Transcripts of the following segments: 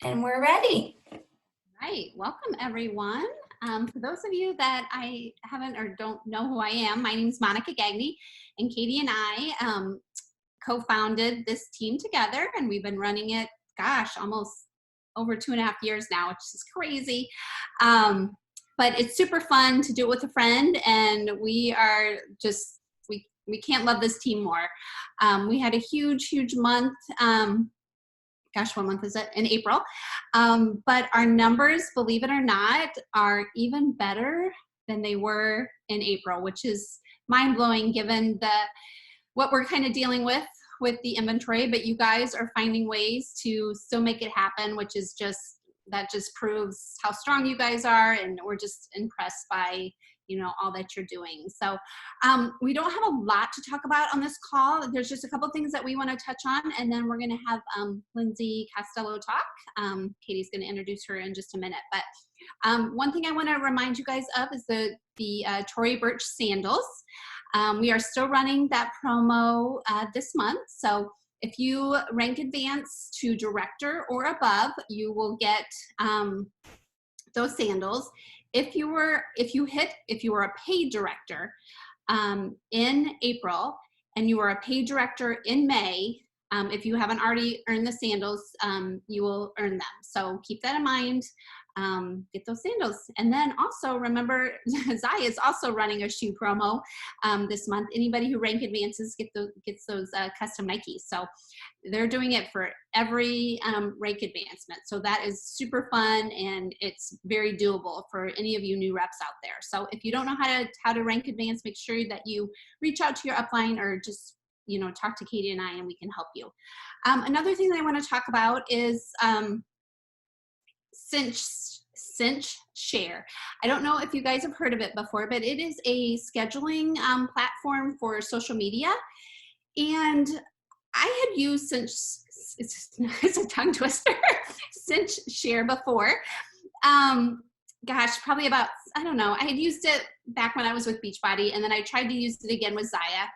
And we're ready. Right. Welcome, everyone. For those of you that I haven't or don't know who I am, my name is Monica Gagney, and Katie and I co-founded this team together, and we've been running it, gosh, almost over 2.5 years now, which is crazy. But it's super fun to do it with a friend, and we are just, we can't love this team more. We had a huge month. Gosh, what month is it? In April. But our numbers, believe it or not, are even better than they were in April, which is mind-blowing given what we're kind of dealing with the inventory. But you guys are finding ways to still make it happen, which is that just proves how strong you guys are, and we're just impressed by all that you're doing. So we don't have a lot to talk about on this call. There's just a couple things that we want to touch on, and then we're going to have Lindsay Costello talk. Katie's going to introduce her in just a minute. But one thing I want to remind you guys of is the Tory Burch sandals. We are still running that promo this month. So if you rank advance to director or above, you will get those sandals. If you were a paid director in April, and you were a paid director in May, if you haven't already earned the sandals, you will earn them. So keep that in mind. Get those sandals. And then also remember, Zaya is also running a shoe promo this month. Anybody who rank advances gets those custom Nikes. So they're doing it for every rank advancement. So that is super fun, and it's very doable for any of you new reps out there. So if you don't know how to rank advance, make sure that you reach out to your upline, or just talk to Katie and I, and we can help you. Another thing that I want to talk about is cinchshare. I don't know if you guys have heard of it before, but it is a scheduling platform for social media. And I had used it's a tongue twister, cinchshare before. Gosh, probably about, I don't know, I had used it back when I was with Beachbody, and then I tried to use it again with Zaya.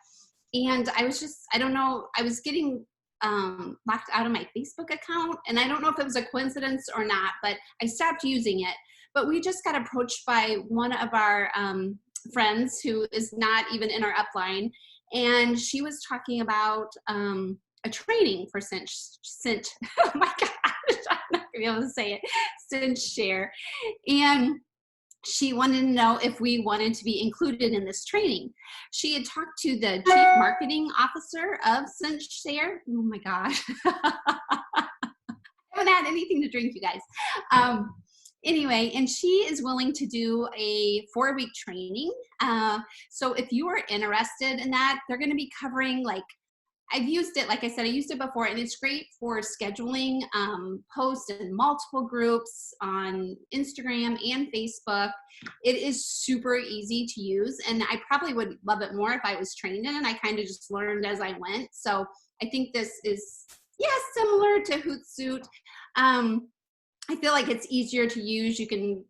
And I was just, I don't know, I was getting locked out of my Facebook account, and I don't know if it was a coincidence or not, but I stopped using it. But we just got approached by one of our friends who is not even in our upline, and she was talking about a training for cinch oh my gosh, I'm not gonna be able to say it, cinchshare. And she wanted to know if we wanted to be included in this training. She had talked to the chief marketing officer of cinchshare. Oh my gosh. I haven't had anything to drink, you guys. Anyway, and she is willing to do a 4-week training. So if you are interested in that, they're going to be covering, like, I've used it, like I said, I used it before, and it's great for scheduling posts in multiple groups on Instagram and Facebook. It is super easy to use, and I probably would love it more if I was trained in it. I kind of just learned as I went. So I think this is, similar to Hootsuite. I feel like it's easier to use. You can,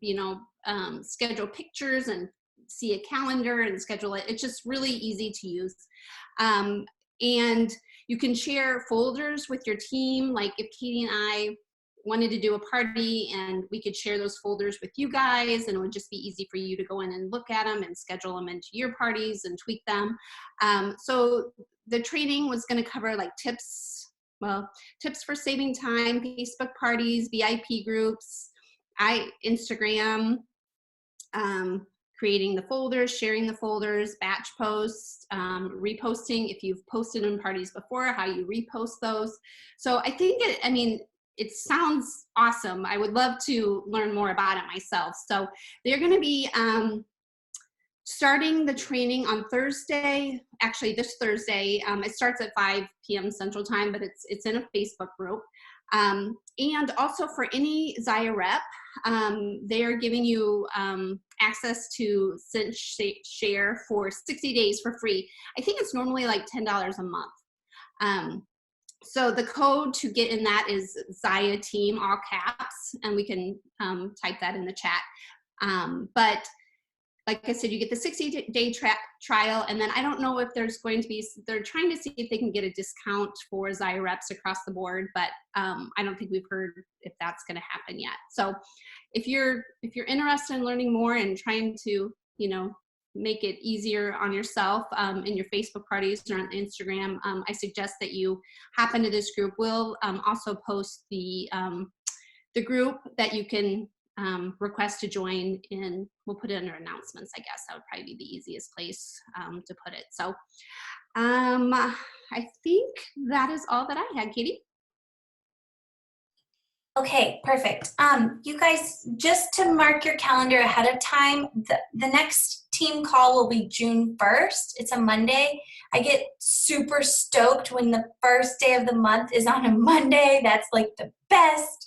schedule pictures and see a calendar and schedule it. It's just really easy to use. And you can share folders with your team. Like if Katie and I wanted to do a party, and we could share those folders with you guys, and it would just be easy for you to go in and look at them and schedule them into your parties and tweak them. So the training was going to cover like tips for saving time, Facebook parties, VIP groups, Instagram, creating the folders, sharing the folders, batch posts, reposting if you've posted in parties before, how you repost those. So I think it sounds awesome. I would love to learn more about it myself. So they're going to be starting the training on Thursday, actually this Thursday. It starts at 5 p.m. Central Time, but it's in a Facebook group. And also for any Zaya rep, they are giving you access to cinchshare for 60 days for free. I think it's normally like $10 a month. So the code to get in that is Zaya Team, all caps, and we can type that in the chat. But like I said, you get the 60-day trial, and then I don't know if there's going to be, they're trying to see if they can get a discount for Zaya reps across the board, but I don't think we've heard if that's going to happen yet. So if you're interested in learning more and trying to, make it easier on yourself in your Facebook parties or on Instagram, I suggest that you hop into this group. We'll also post the group that you can request to join in. We'll put it under announcements, I guess. That would probably be the easiest place to put it. So I think that is all that I had, Katie. Okay, perfect. You guys, just to mark your calendar ahead of time, the next team call will be June 1st. It's a Monday. I get super stoked when the first day of the month is on a Monday. That's like the best.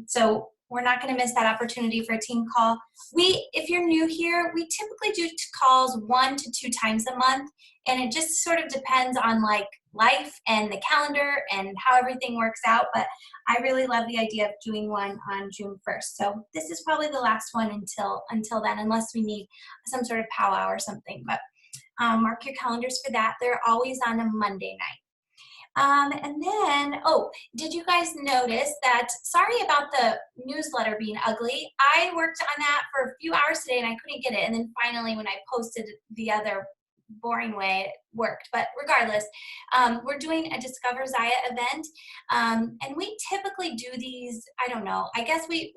So we're not going to miss that opportunity for a team call. If you're new here, we typically do calls 1 to 2 times a month, and it just sort of depends on like life and the calendar and how everything works out. But I really love the idea of doing one on June 1st. So this is probably the last one until then, unless we need some sort of powwow or something. But mark your calendars for that. They're always on a Monday night. And then, did you guys notice that, sorry about the newsletter being ugly. I worked on that for a few hours today and I couldn't get it. And then finally, when I posted the other boring way, it worked. But regardless, we're doing a Discover Zaya event. And we typically do these, I don't know, I guess we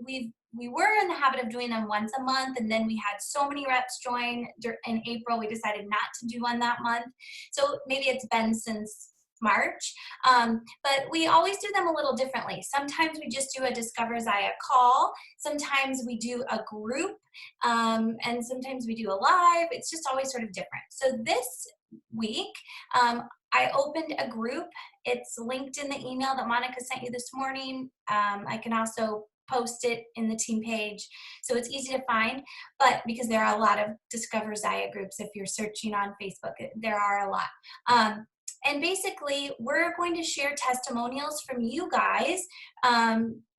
were in the habit of doing them once a month, and then we had so many reps join in April, we decided not to do one that month. So maybe it's been since March, but we always do them a little differently. Sometimes we just do a Discover Zaya call, sometimes we do a group, and sometimes we do a live. It's just always sort of different. So this week, I opened a group. It's linked in the email that Monica sent you this morning. I can also post it in the team page, so it's easy to find, but because there are a lot of Discover Zaya groups, if you're searching on Facebook, there are a lot. And basically, we're going to share testimonials from you guys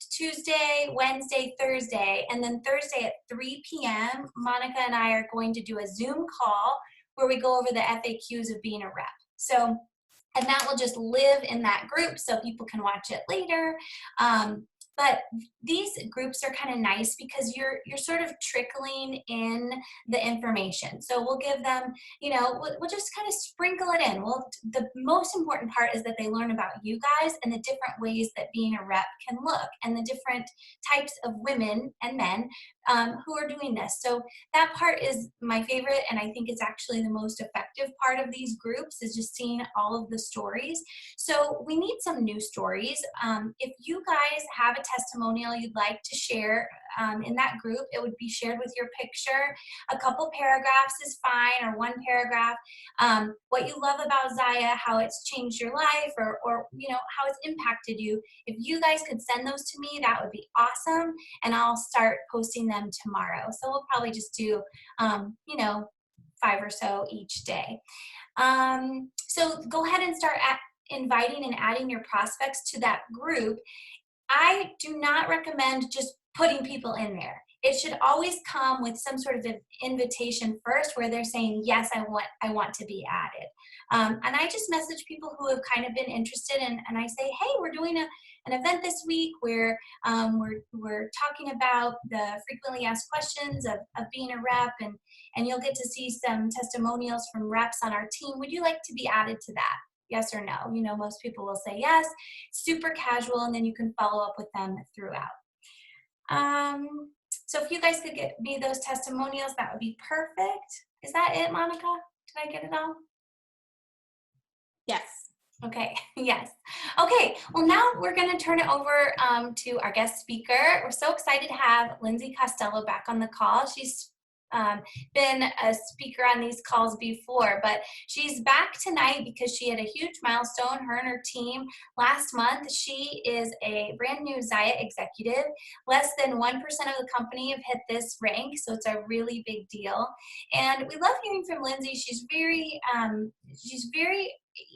Tuesday, Wednesday, Thursday, and then Thursday at 3 p.m., Monica and I are going to do a Zoom call where we go over the FAQs of being a rep. So, and that will just live in that group so people can watch it later. But these groups are kind of nice because you're sort of trickling in the information. So we'll give them, we'll just kind of sprinkle it in. Well, the most important part is that they learn about you guys and the different ways that being a rep can look and the different types of women and men who are doing this. So that part is my favorite, and I think it's actually the most effective part of these groups is just seeing all of the stories. So we need some new stories. If you guys have a testimonial you'd like to share in that group, it would be shared with your picture. A couple paragraphs is fine, or one paragraph. What you love about Zaya, how it's changed your life, or how it's impacted you. If you guys could send those to me, that would be awesome, and I'll start posting them tomorrow. So we'll probably just do 5 or so each day. So go ahead and start inviting and adding your prospects to that group. I do not recommend just putting people in there. It should always come with some sort of an invitation first where they're saying, yes, I want to be added. And I just message people who have kind of been interested, and I say, hey, we're doing an event this week where we're talking about the frequently asked questions of being a rep, and you'll get to see some testimonials from reps on our team. Would you like to be added to that? Yes or no? Most people will say yes. Super casual, and then you can follow up with them throughout. So if you guys could get me those testimonials, that would be perfect. Is that it, Monica? Did I get it all? Yes. Okay, yes. Okay, well now we're gonna turn it over to our guest speaker. We're so excited to have Lindsay Costello back on the call. She's been a speaker on these calls before, but she's back tonight because she had a huge milestone, her and her team. Last month, she is a brand new Zaya executive. Less than 1% of the company have hit this rank, so it's a really big deal. And we love hearing from Lindsay. She's very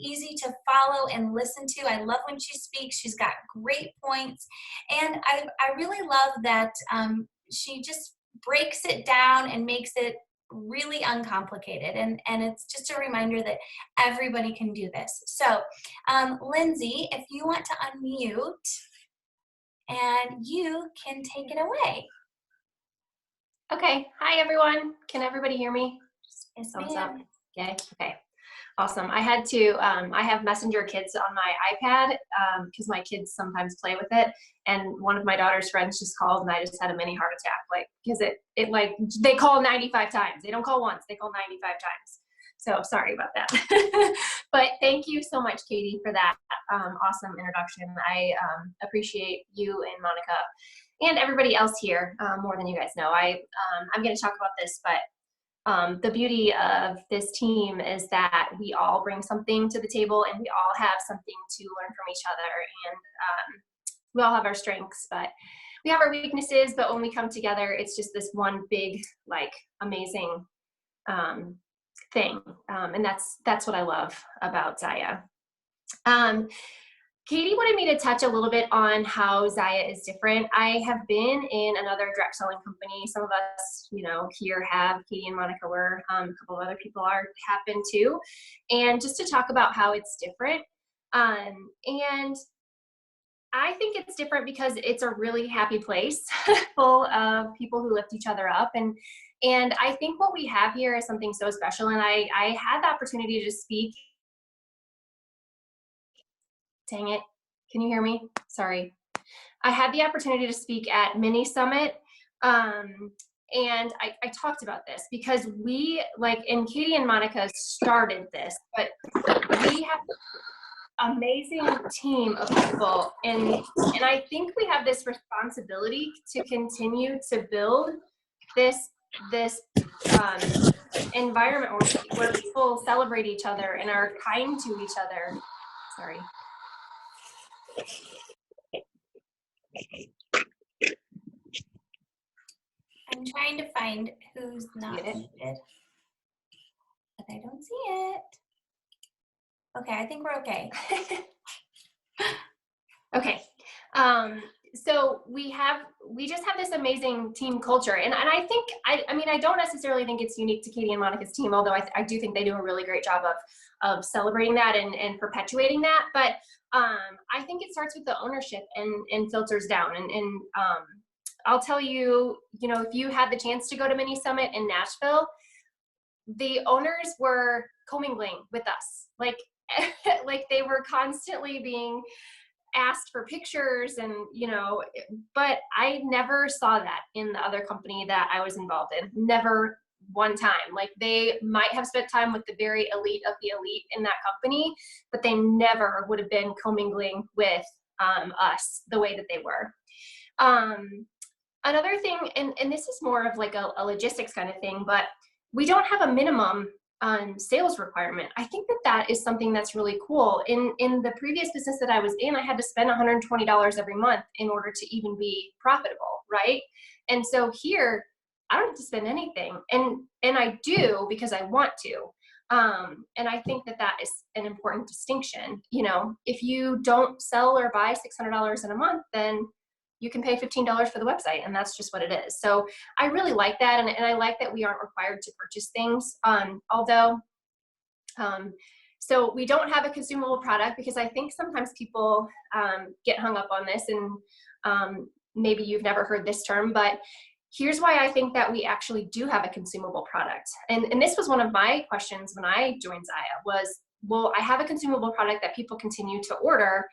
easy to follow and listen to. I love when she speaks. She's got great points. And I really love that she just breaks it down and makes it really uncomplicated. And it's just a reminder that everybody can do this. So Lindsay, if you want to unmute, and you can take it away. Okay. Hi, everyone. Can everybody hear me? Yes, Thumbs up. ma'am. Okay. Okay. Awesome. I had to, I have Messenger Kids on my iPad because my kids sometimes play with it. And one of my daughter's friends just called and I just had a mini heart attack, like, because it like, they call 95 times. They don't call once, they call 95 times. So sorry about that. But thank you so much, Katie, for that awesome introduction. I appreciate you and Monica and everybody else here more than you guys know. I'm going to talk about this, but the beauty of this team is that we all bring something to the table and we all have something to learn from each other. And we all have our strengths, but we have our weaknesses. But when we come together, it's just this one big, like, amazing thing. And that's what I love about Zaya. Katie wanted me to touch a little bit on how Zaya is different. I have been in another direct selling company. Some of us, here have. Katie and Monica were. A couple of other people have been too. And just to talk about how it's different. And I think it's different because it's a really happy place full of people who lift each other up. And I think what we have here is something so special. And I had the opportunity to speak. Dang it. Can you hear me? Sorry. I had the opportunity to speak at Mini Summit. And I talked about this because we, and Katie and Monica started this, but we have an amazing team of people. And I think we have this responsibility to continue to build this environment where people celebrate each other and are kind to each other. Sorry. I'm trying to find who's not muted, but I don't see it. Okay, I think we're okay. Okay. So we just have this amazing team culture. And I think, I don't necessarily think it's unique to Katie and Monica's team, although I do think they do a really great job of celebrating that and perpetuating that. But I think it starts with the ownership and filters down. And I'll tell you, if you had the chance to go to Mini Summit in Nashville, the owners were commingling with us. Like they were constantly being asked for pictures and, but I never saw that in the other company that I was involved in. Never one time. Like, they might have spent time with the very elite of the elite in that company, but they never would have been commingling with us the way that they were. Another thing, and this is more of like a logistics kind of thing, but we don't have a minimum sales requirement. I think that is something that's really cool. In the previous business that I was in, I had to spend $120 every month in order to even be profitable, right? And so here, I don't have to spend anything, and I do because I want to. And I think that is an important distinction. If you don't sell or buy $600 in a month, then you can pay $15 for the website, and that's just what it is. So I really like that, and I like that we aren't required to purchase things, so we don't have a consumable product, because I think sometimes people get hung up on this, and maybe you've never heard this term, but here's why I think that we actually do have a consumable product. And this was one of my questions when I joined Zaya was, well, I have a consumable product that people continue to order.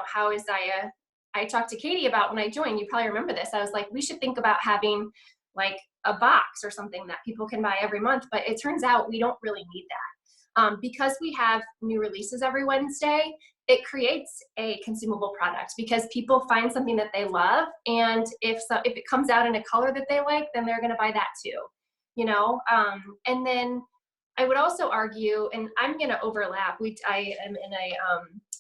How is Zaya? I talked to Katie about when I joined, you probably remember this. I was like, we should think about having like a box or something that people can buy every month. But it turns out we don't really need that. Because we have new releases every Wednesday, it creates a consumable product because people find something that they love. And if it comes out in a color that they like, then they're going to buy that too, and then I would also argue, and I'm going to overlap. I am in a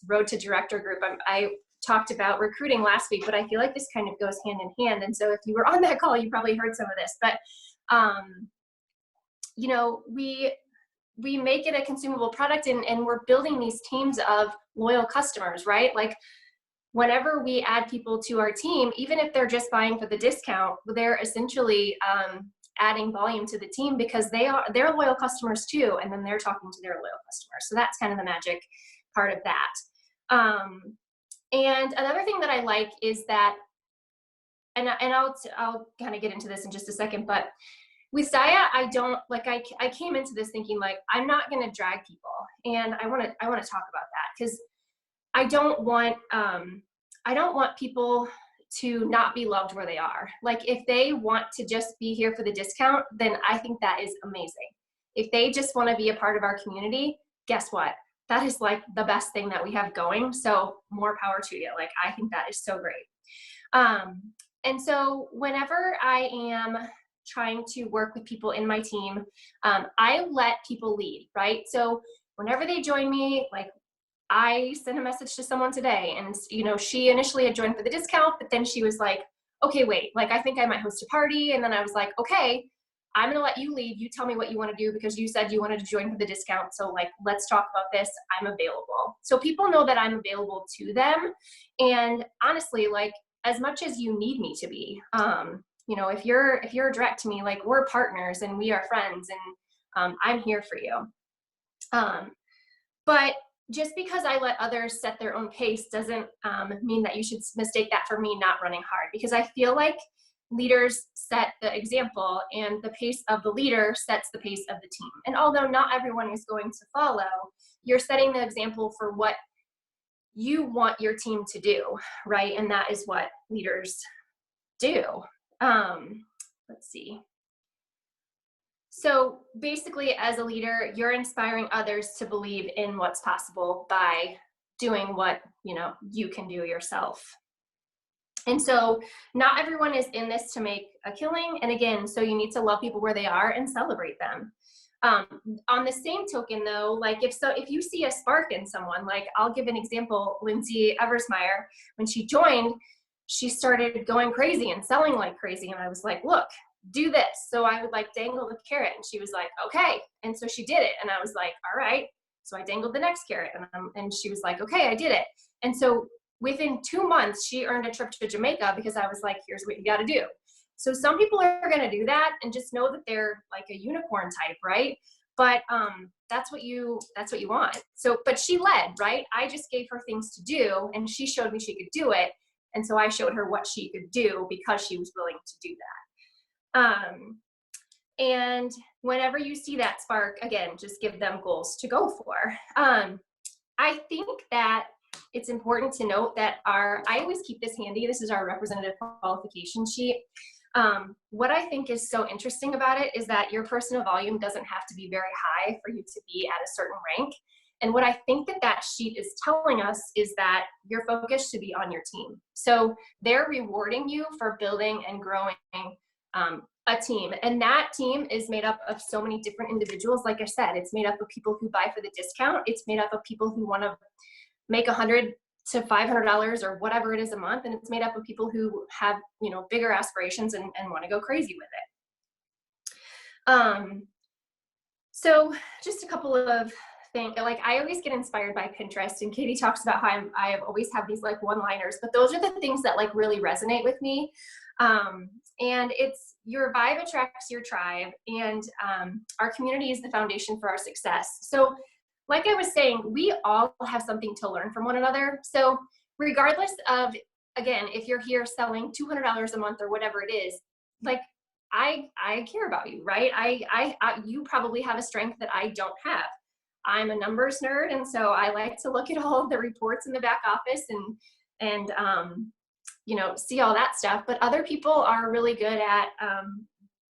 road to director group. I talked about recruiting last week, but I feel like this kind of goes hand in hand. And so if you were on that call, you probably heard some of this, but, we make it a consumable product, and we're building these teams of loyal customers, right? Like, whenever we add people to our team, even if they're just buying for the discount, they're essentially adding volume to the team because they're loyal customers too, and then they're talking to their loyal customers. So that's kind of the magic part of that. And another thing that I like is that, and I'll kind of get into this in just a second, but with Zaya, I don't like, I came into this thinking like, I'm not going to drag people. And I want to talk about that because I don't want people to not be loved where they are. Like if they want to just be here for the discount, then I think that is amazing. If they just want to be a part of our community, guess what? That is like the best thing that we have going. So more power to you. Like, I think that is so great. And so whenever I am trying to work with people in my team, I let people lead, right? So whenever they join me, like I sent a message to someone today and, you know, she initially had joined for the discount, but then she was like, okay, wait, like I think I might host a party. And then I was like, okay, I'm going to let you lead. You tell me what you want to do because you said you wanted to join for the discount. So like, let's talk about this. I'm available. So people know that I'm available to them. And honestly, like as much as you need me to be, you know, if you're direct to me, like we're partners and we are friends and I'm here for you. But just because I let others set their own pace doesn't mean that you should mistake that for me not running hard, because I feel like leaders set the example and the pace of the leader sets the pace of the team. And although not everyone is going to follow, you're setting the example for what you want your team to do, right? And that is what leaders do. Let's see. So basically, as a leader, you're inspiring others to believe in what's possible by doing what, you know, you can do yourself. And so not everyone is in this to make a killing. And again, so you need to love people where they are and celebrate them. On the same token though, like if you see a spark in someone, like I'll give an example, Lindsay Eversmeyer, when she joined, she started going crazy and selling like crazy. And I was like, look, do this. So I would like dangle the carrot and she was like, okay. And so she did it. And I was like, all right. So I dangled the next carrot and she was like, okay, I did it. And so within 2 months, she earned a trip to Jamaica because I was like, here's what you got to do. So some people are going to do that and just know that they're like a unicorn type, right? But that's what you want. So, but she led, right? I just gave her things to do and she showed me she could do it. And so I showed her what she could do because she was willing to do that. And whenever you see that spark, again, just give them goals to go for. I think that it's important to note that I always keep this handy. This is our representative qualification sheet. What I think is so interesting about it is that your personal volume doesn't have to be very high for you to be at a certain rank. And what I think that sheet is telling us is that your focus should be on your team. So they're rewarding you for building and growing a team. And that team is made up of so many different individuals. Like I said, it's made up of people who buy for the discount. It's made up of people who want to make $100 to $500 or whatever it is a month. And it's made up of people who have, you know, bigger aspirations and want to go crazy with it. So just a couple of things, like I always get inspired by Pinterest, and Katie talks about how I always have these like one-liners, but those are the things that like really resonate with me. And it's your vibe attracts your tribe, and our community is the foundation for our success. So like I was saying, we all have something to learn from one another. So regardless of, again, if you're here selling $200 a month or whatever it is, like I care about you, right? You probably have a strength that I don't have. I'm a numbers nerd, and so I like to look at all of the reports in the back office and you know, see all that stuff. But other people are really good at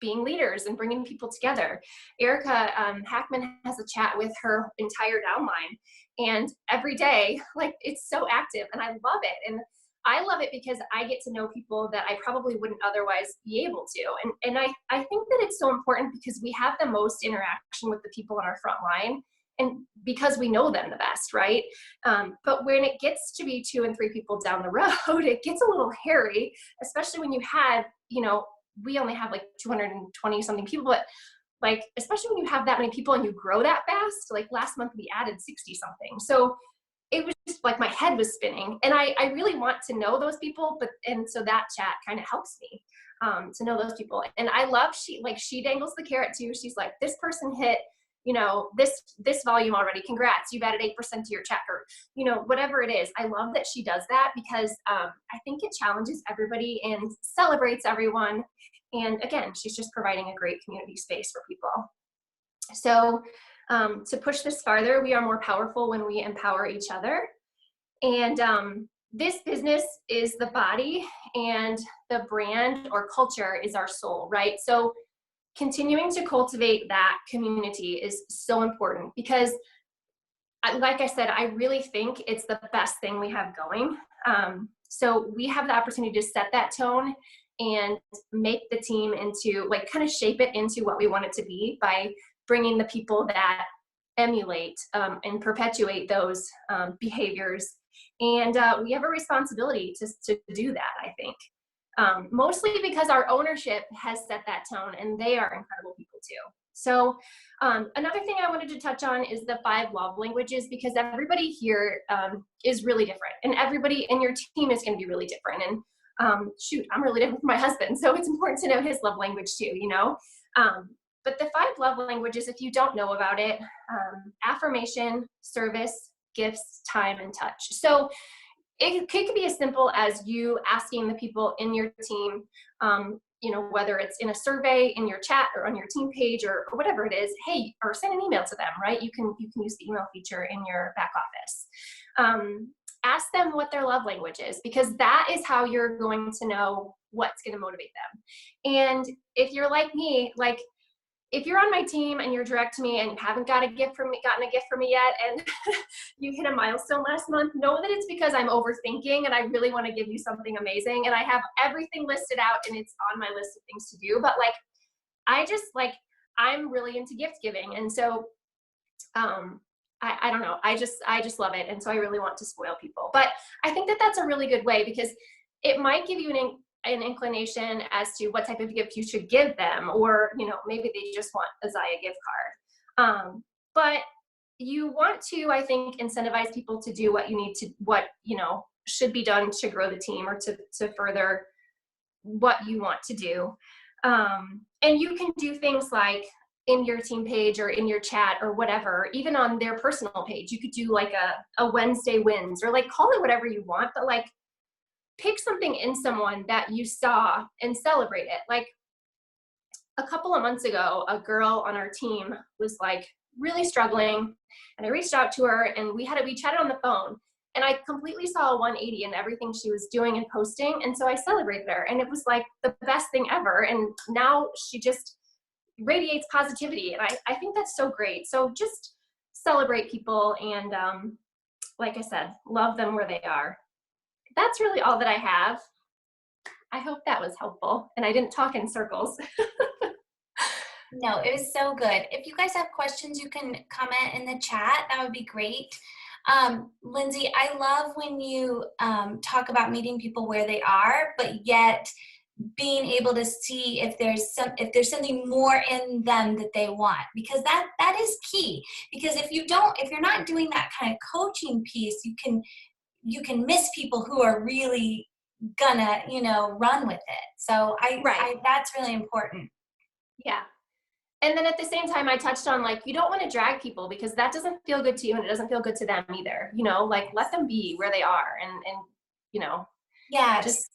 being leaders and bringing people together. Erica Hackman has a chat with her entire downline, and every day, like it's so active, and I love it. And I love it because I get to know people that I probably wouldn't otherwise be able to. And I think that it's so important because we have the most interaction with the people on our front line, and because we know them the best, right? But when it gets to be 2 and 3 people down the road, it gets a little hairy, especially when you had, you know, we only have like 220 something people, but like, especially when you have that many people and you grow that fast, like last month we added 60 something. So it was just like my head was spinning. And I really want to know those people, and so that chat kind of helps me to know those people. And I love, she dangles the carrot too. She's like, this person hit, this volume already. Congrats, you've added 8% to your chat, or, whatever it is. I love that she does that because I think it challenges everybody and celebrates everyone. And again, she's just providing a great community space for people. So to push this farther, we are more powerful when we empower each other. And this business is the body, and the brand or culture is our soul, right? So continuing to cultivate that community is so important because, like I said, I really think it's the best thing we have going. So we have the opportunity to set that tone and make the team into, like, kind of shape it into what we want it to be by bringing the people that emulate and perpetuate those behaviors. And we have a responsibility to do that, I think. Mostly because our ownership has set that tone, and they are incredible people too. So another thing I wanted to touch on is the 5 love languages, because everybody here is really different, and everybody in your team is going to be really different. And shoot, I'm really different from my husband, so it's important to know his love language too, but the 5 love languages, if you don't know about it, affirmation, service, gifts, time, and touch. So it could be as simple as you asking the people in your team, whether it's in a survey, in your chat, or on your team page, or whatever it is, hey, or send an email to them, right? You can use the email feature in your back office. Ask them what their love language is, because that is how you're going to know what's going to motivate them. And if you're like me, if you're on my team and you're direct to me and you haven't gotten a gift from me yet, and you hit a milestone last month, know that it's because I'm overthinking and I really want to give you something amazing. And I have everything listed out and it's on my list of things to do. But I'm really into gift giving. And so I don't know. I just love it. And so I really want to spoil people. But I think that that's a really good way, because it might give you an inclination as to what type of gift you should give them, or maybe they just want a Zaya gift card. But you want to, I think, incentivize people to do what should be done to grow the team, or to further what you want to do. And you can do things like in your team page or in your chat or whatever, even on their personal page, you could do like a Wednesday wins, or call it whatever you want, but pick something in someone that you saw and celebrate it. A couple of months ago, a girl on our team was really struggling, and I reached out to her and we chatted on the phone, and I completely saw a 180 in everything she was doing and posting. And so I celebrated her, and it was the best thing ever. And now she just radiates positivity. And I think that's so great. So just celebrate people, and like I said, love them where they are. That's really all that I have. I hope that was helpful and I didn't talk in circles. No, it was so good. If you guys have questions, you can comment in the chat. That would be great. Lindsay, I love when you talk about meeting people where they are, but yet being able to see if there's something more in them that they want, because that is key. Because if you're not doing that kind of coaching piece, you can miss people who are really gonna, run with it. So that's really important. Yeah. And then at the same time, I touched on you don't want to drag people, because that doesn't feel good to you and it doesn't feel good to them either. Let them be where they are, and yeah. Just.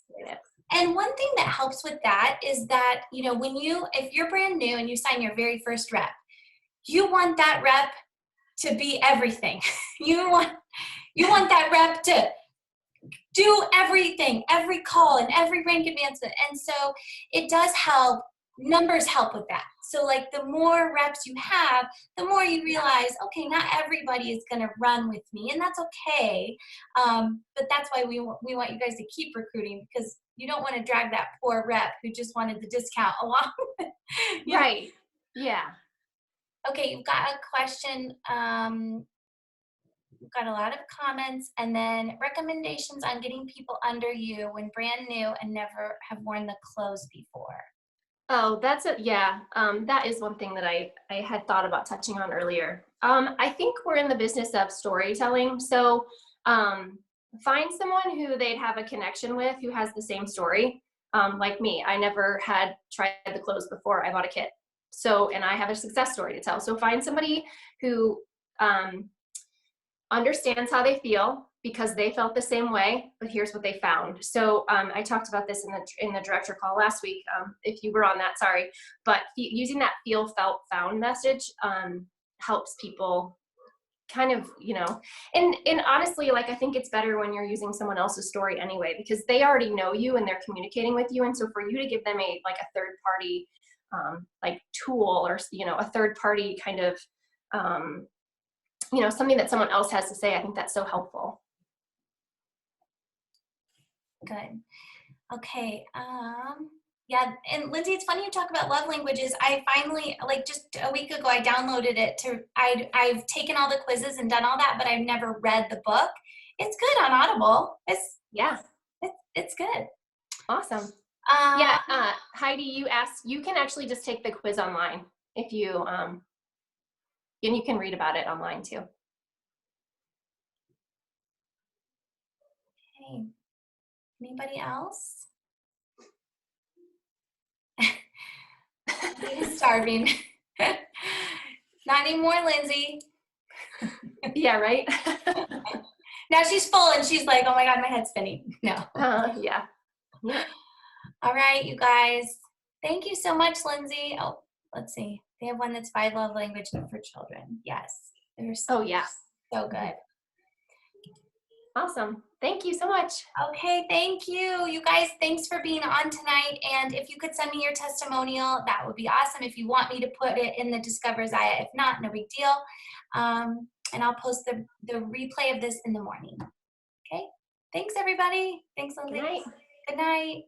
And one thing that helps with that is that, if you're brand new and you sign your very first rep, you want that rep to be everything. You want that rep to do everything, every call and every rank advancement. And so it does help. Numbers help with that. So the more reps you have, the more you realize, okay, not everybody is going to run with me, and that's okay. But that's why we want you guys to keep recruiting, because you don't want to drag that poor rep who just wanted the discount along. Right. Yeah. Okay, you've got a question. We've got a lot of comments, and then recommendations on getting people under you when brand new and never have worn the clothes before. Oh, that is one thing that I had thought about touching on earlier. I think we're in the business of storytelling. So Find someone who they'd have a connection with who has the same story. Like me, I never had tried the clothes before I bought a kit. So, and I have a success story to tell. So find somebody who understands how they feel because they felt the same way, but here's what they found. So I talked about this in the director call last week. If you were on that, sorry, but using that feel, felt, found message helps people kind of, you know, and honestly, like, I think it's better when you're using someone else's story anyway, because they already know you and they're communicating with you. And so for you to give them a third party like tool, or, you know, a third party kind of, you know, something that someone else has to say, I think that's so helpful. Good. Okay. Yeah, and Lindsay, it's funny you talk about love languages. I finally, like just a week ago, I downloaded it I've taken all the quizzes and done all that, but I've never read the book. It's good on Audible. It's good. Awesome. Yeah, Heidi, you can actually just take the quiz online if you, and you can read about it online too. Okay. Anybody else? Lindsay's starving. Not anymore, Lindsay. Yeah, right? Now she's full and she's like, oh my God, my head's spinning. No. Yeah. All right, you guys. Thank you so much, Lindsay. Oh, let's see. They have one that's 5 love languages for children. Yes. They're so, so good. Awesome. Thank you so much. Okay, thank you. You guys, thanks for being on tonight. And if you could send me your testimonial, that would be awesome. If you want me to put it in the Discover Zaya, if not, no big deal. And I'll post the replay of this in the morning. Okay? Thanks, everybody. Thanks, Lindsay. Good night. Good night.